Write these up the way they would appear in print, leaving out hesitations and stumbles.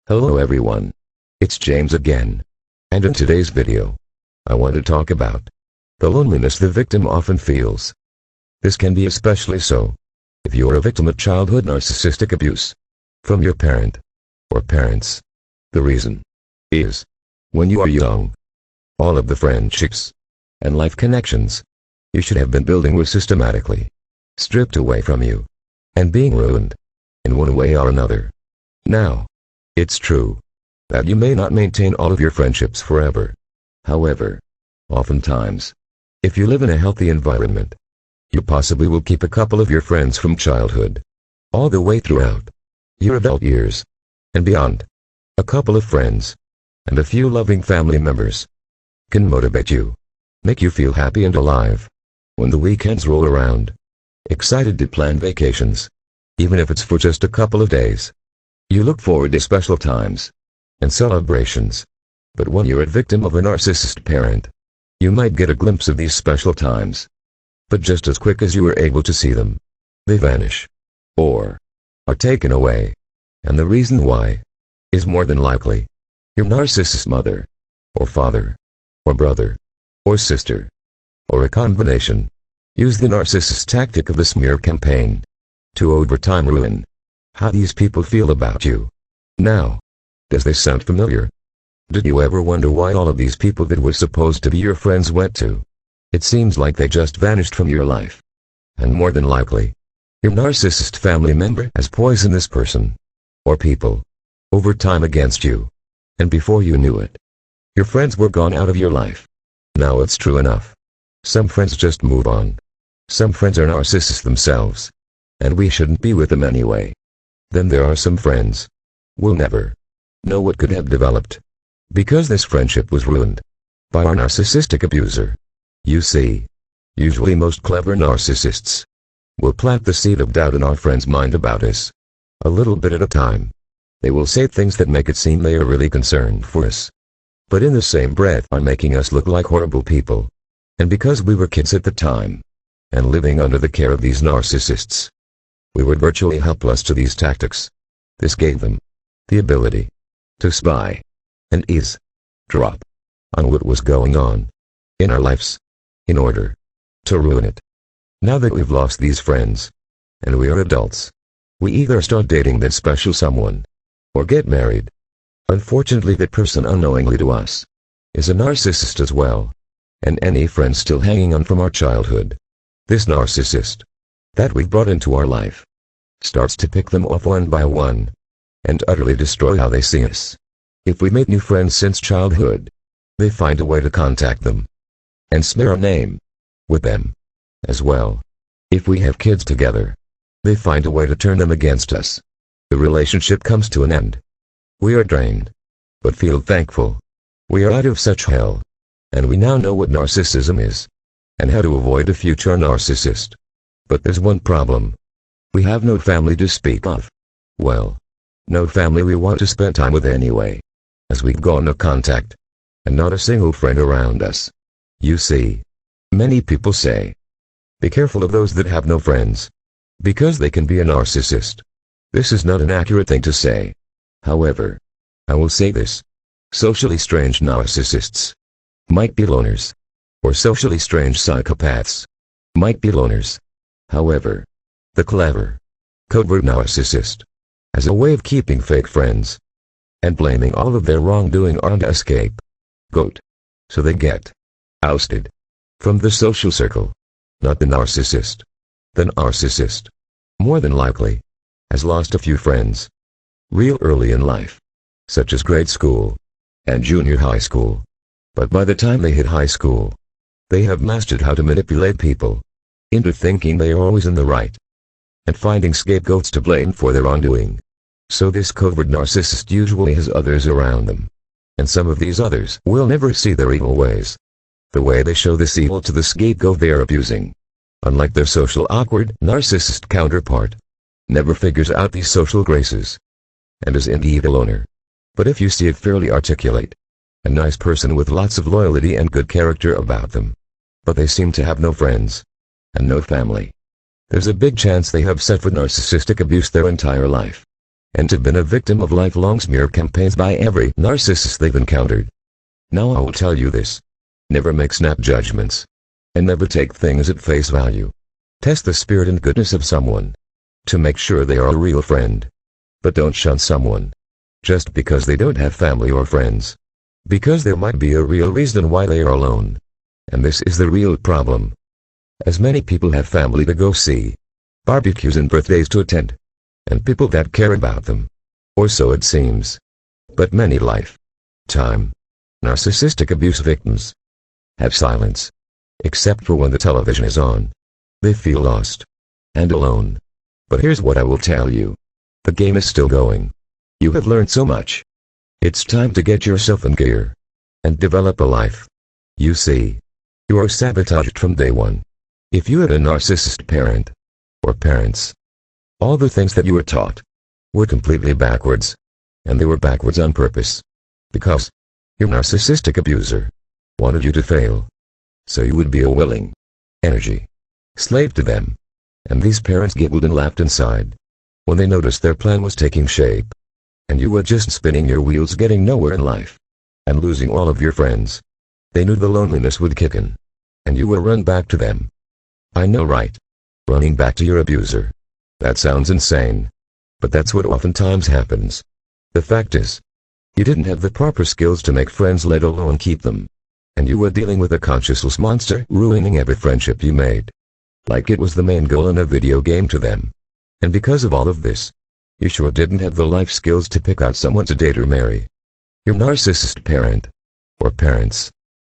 Hello everyone. It's James again. And in today's video, I want to talk about the loneliness the victim often feels. This can be especially so if you are a victim of childhood narcissistic abuse from your parent or parents. The reason is, when you are young, all of the friendships and life connections you should have been building were systematically stripped away from you and being ruined in one way or another. Now, it's true that you may not maintain all of your friendships forever. However, oftentimes, if you live in a healthy environment, you possibly will keep a couple of your friends from childhood all the way throughout your adult years and beyond. A couple of friends and a few loving family members can motivate you, make you feel happy and alive when the weekends roll around, excited to plan vacations, even if it's for just a couple of days. You look forward to special times and celebrations. But when you're a victim of a narcissist parent, you might get a glimpse of these special times. But just as quick as you are able to see them, they vanish or are taken away. And the reason why is more than likely your narcissist mother or father or brother or sister or a combination use the narcissist tactic of the smear campaign to over time ruin how these people feel about you. Now, does this sound familiar? Did you ever wonder why all of these people that were supposed to be your friends went to? It seems like they just vanished from your life. And more than likely, your narcissist family member has poisoned this person or people over time against you. And before you knew it, your friends were gone out of your life. Now it's true enough. Some friends just move on. Some friends are narcissists themselves, and we shouldn't be with them anyway. Then there are some friends we'll never know what could have developed because this friendship was ruined by our narcissistic abuser. You see, usually most clever narcissists will plant the seed of doubt in our friend's mind about us. A little bit at a time, they will say things that make it seem they are really concerned for us, but in the same breath are making us look like horrible people. And because we were kids at the time and living under the care of these narcissists, we were virtually helpless to these tactics. This gave them the ability to spy and eavesdrop on what was going on in our lives in order to ruin it. Now that we've lost these friends and we are adults, we either start dating that special someone or get married. Unfortunately, that person unknowingly to us is a narcissist as well. And any friend still hanging on from our childhood, this narcissist that we've brought into our life starts to pick them off one by one and utterly destroy how they see us. If we made new friends since childhood, they find a way to contact them and smear our name with them as well. If we have kids together, they find a way to turn them against us. The relationship comes to an end. We are drained, but feel thankful we are out of such hell. And we now know what narcissism is and how to avoid a future narcissist. But there's one problem. We have no family to speak of. Well, no family we want to spend time with anyway, as we've gone no contact and not a single friend around us. You see, many people say, be careful of those that have no friends, because they can be a narcissist. This is not an accurate thing to say. However, I will say this. Socially strange narcissists might be loners, or socially strange psychopaths might be loners. However, the clever, covert narcissist has a way of keeping fake friends and blaming all of their wrongdoing on to escape. Goat. So they get ousted from the social circle. Not the narcissist. The narcissist, more than likely, has lost a few friends real early in life, such as grade school and junior high school. But by the time they hit high school, they have mastered how to manipulate people into thinking they are always in the right and finding scapegoats to blame for their wrongdoing. So this covert narcissist usually has others around them, and some of these others will never see their evil ways. The way they show this evil to the scapegoat they are abusing, unlike their social awkward narcissist counterpart, never figures out these social graces and is indeed a loner. But if you see it fairly articulate, a nice person with lots of loyalty and good character about them, but they seem to have no friends and no family, there's a big chance they have suffered narcissistic abuse their entire life. and have been a victim of lifelong smear campaigns by every narcissist they've encountered. Now I will tell you this. Never make snap judgments. And never take things at face value. Test the spirit and goodness of someone to make sure they are a real friend. But don't shun someone just because they don't have family or friends. Because there might be a real reason why they are alone. And this is the real problem. As many people have family to go see, barbecues and birthdays to attend, and people that care about them. Or so it seems. But many lifetime narcissistic abuse victims have silence. Except for when the television is on. They feel lost and alone. But here's what I will tell you. The game is still going. You have learned so much. It's time to get yourself in gear and develop a life. You see, you are sabotaged from day one. If you had a narcissist parent or parents, all the things that you were taught were completely backwards. And they were backwards on purpose. Because your narcissistic abuser wanted you to fail. So you would be a willing energy slave to them. And these parents giggled and laughed inside when they noticed their plan was taking shape. And you were just spinning your wheels, getting nowhere in life and losing all of your friends. They knew the loneliness would kick in, and you would run back to them. I know, right? Running back to your abuser. That sounds insane. But that's what oftentimes happens. The fact is, you didn't have the proper skills to make friends, let alone keep them. And you were dealing with a conscienceless monster ruining every friendship you made. Like it was the main goal in a video game to them. And because of all of this, you sure didn't have the life skills to pick out someone to date or marry. Your narcissist parent or parents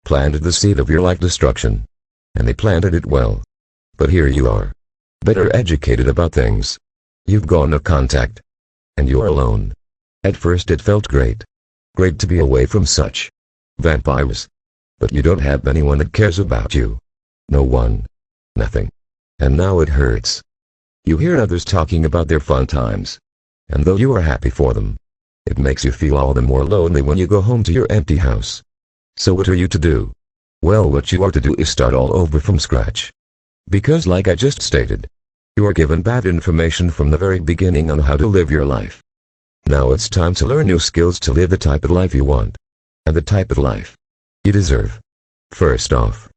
planted the seed of your life destruction. And they planted it well. But here you are, better educated about things. You've gone no contact. And you're alone. At first it felt great. Great to be away from such vampires. But you don't have anyone that cares about you. No one. Nothing. And now it hurts. You hear others talking about their fun times. And though you are happy for them, it makes you feel all the more lonely when you go home to your empty house. So what are you to do? Well, what you are to do is start all over from scratch. Because like I just stated, you are given bad information from the very beginning on how to live your life. Now it's time to learn new skills to live the type of life you want. And the type of life you deserve. First off,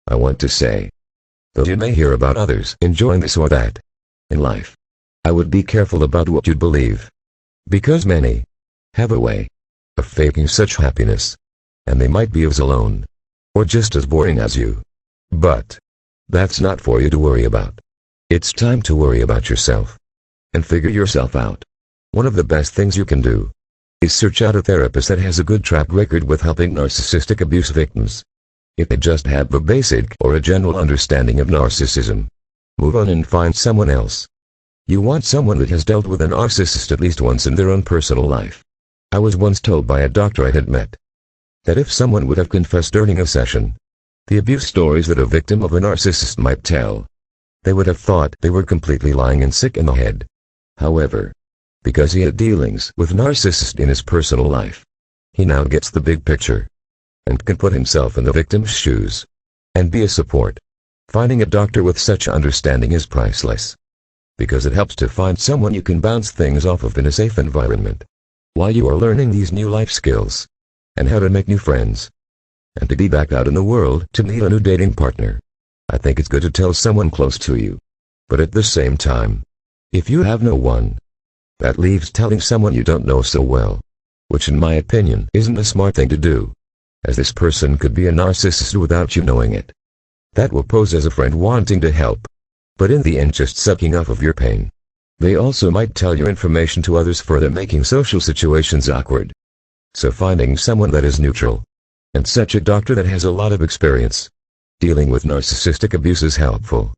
I want to say, though you may hear about others enjoying this or that in life, I would be careful about what you'd believe. Because many have a way of faking such happiness. And they might be as alone or just as boring as you. But that's not for you to worry about. It's time to worry about yourself and figure yourself out. One of the best things you can do is search out a therapist that has a good track record with helping narcissistic abuse victims. If they just have a basic or a general understanding of narcissism, move on and find someone else. You want someone that has dealt with a narcissist at least once in their own personal life. I was once told by a doctor I had met that if someone would have confessed during a session the abuse stories that a victim of a narcissist might tell, they would have thought they were completely lying and sick in the head. However, because he had dealings with narcissists in his personal life, he now gets the big picture and can put himself in the victim's shoes and be a support. Finding a doctor with such understanding is priceless, because it helps to find someone you can bounce things off of in a safe environment while you are learning these new life skills and how to make new friends and to be back out in the world to meet a new dating partner. I think it's good to tell someone close to you. But at the same time, if you have no one, that leaves telling someone you don't know so well, which in my opinion isn't a smart thing to do, as this person could be a narcissist without you knowing it. That will pose as a friend wanting to help, but in the end just sucking off of your pain. They also might tell your information to others, further making social situations awkward. So finding someone that is neutral, and such a doctor that has a lot of experience dealing with narcissistic abuse is helpful.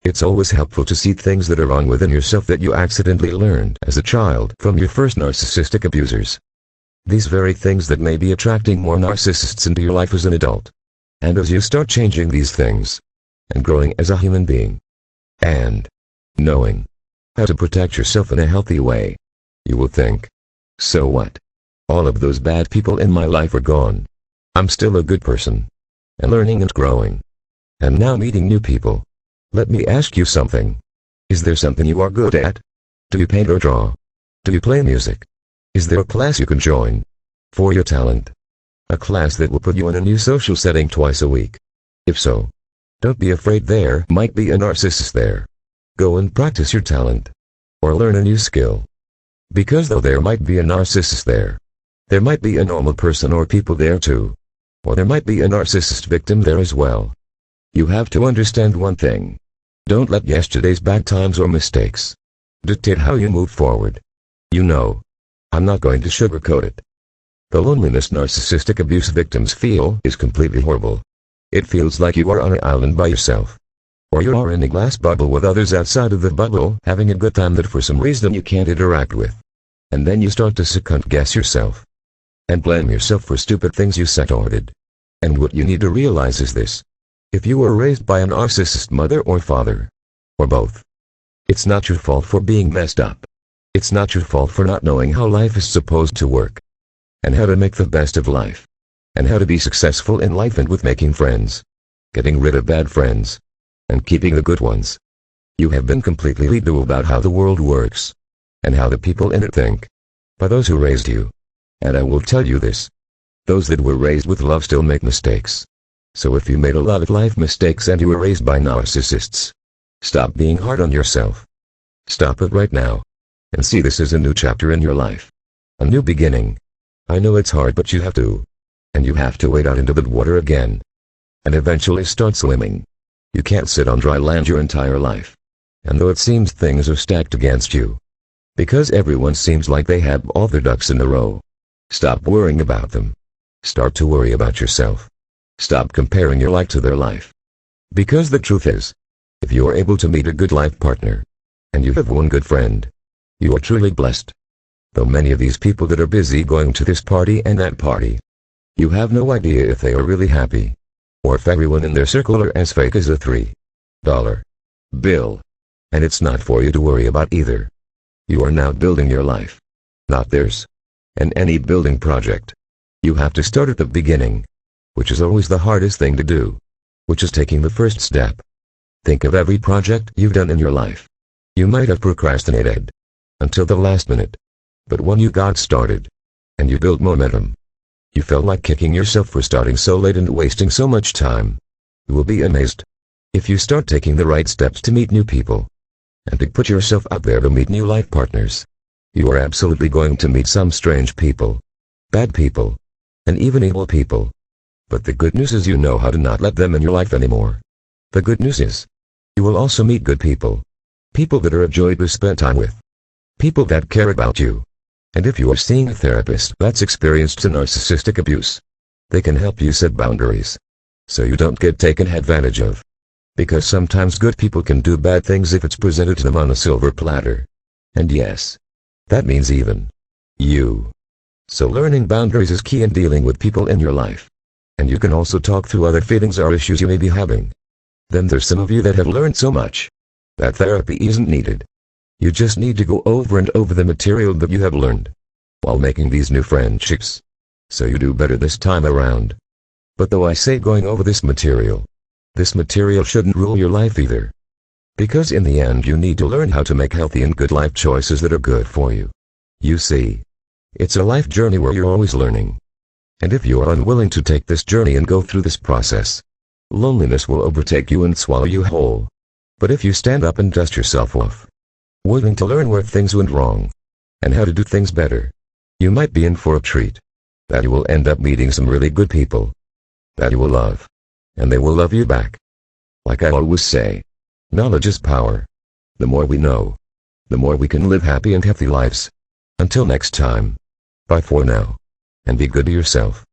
It's always helpful to see things that are wrong within yourself that you accidentally learned as a child from your first narcissistic abusers. These very things that may be attracting more narcissists into your life as an adult. And as you start changing these things, and growing as a human being, and knowing how to protect yourself in a healthy way, you will think, so what? All of those bad people in my life are gone. I'm still a good person, and learning and growing, and now meeting new people. Let me ask you something. Is there something you are good at? Do you paint or draw? Do you play music? Is there a class you can join for your talent? A class that will put you in a new social setting twice a week? If so, don't be afraid, there might be a narcissist there. Go and practice your talent, or learn a new skill. Because though there might be a narcissist there might be a normal person or people there too. Or there might be a narcissist victim there as well. You have to understand one thing. Don't let yesterday's bad times or mistakes dictate how you move forward. You know, I'm not going to sugarcoat it. The loneliness narcissistic abuse victims feel is completely horrible. It feels like you are on an island by yourself. Or you are in a glass bubble with others outside of the bubble having a good time that for some reason you can't interact with. And then you start to second-guess yourself. And blame yourself for stupid things you said or did. And what you need to realize is this. If you were raised by a narcissist mother or father, or both, it's not your fault for being messed up. It's not your fault for not knowing how life is supposed to work. And how to make the best of life. And how to be successful in life and with making friends. Getting rid of bad friends. And keeping the good ones. You have been completely lied to about how the world works. And how the people in it think. By those who raised you. And I will tell you this. Those that were raised with love still make mistakes. So if you made a lot of life mistakes and you were raised by narcissists, stop being hard on yourself. Stop it right now. And see this as a new chapter in your life. A new beginning. I know it's hard, but you have to. And you have to wade out into the water again. And eventually start swimming. You can't sit on dry land your entire life. And though it seems things are stacked against you, because everyone seems like they have all their ducks in a row, stop worrying about them. Start to worry about yourself. Stop comparing your life to their life. Because the truth is, if you are able to meet a good life partner, and you have one good friend, you are truly blessed. Though many of these people that are busy going to this party and that party, you have no idea if they are really happy, or if everyone in their circle are as fake as a $3 bill. And it's not for you to worry about either. You are now building your life, not theirs. And any building project, you have to start at the beginning, which is always the hardest thing to do, which is taking the first step. Think of every project you've done in your life. You might have procrastinated until the last minute. But when you got started, and you built momentum, you felt like kicking yourself for starting so late and wasting so much time. You will be amazed if you start taking the right steps to meet new people, and to put yourself out there to meet new life partners. You are absolutely going to meet some strange people, bad people, and even evil people. But the good news is you know how to not let them in your life anymore. The good news is, you will also meet good people. People that are a joy to spend time with. People that care about you. And if you are seeing a therapist that's experienced a narcissistic abuse, they can help you set boundaries, so you don't get taken advantage of. Because sometimes good people can do bad things if it's presented to them on a silver platter. And yes, that means even you. So learning boundaries is key in dealing with people in your life. And you can also talk through other feelings or issues you may be having. Then there's some of you that have learned so much that therapy isn't needed. You just need to go over and over the material that you have learned while making these new friendships, so you do better this time around. But though I say going over this material shouldn't rule your life either. Because in the end you need to learn how to make healthy and good life choices that are good for you. You see, it's a life journey where you're always learning. And if you are unwilling to take this journey and go through this process, loneliness will overtake you and swallow you whole. But if you stand up and dust yourself off, willing to learn where things went wrong, and how to do things better, you might be in for a treat. That you will end up meeting some really good people that you will love, and they will love you back. Like I always say, knowledge is power. The more we know, the more we can live happy and healthy lives. Until next time, bye for now, and be good to yourself.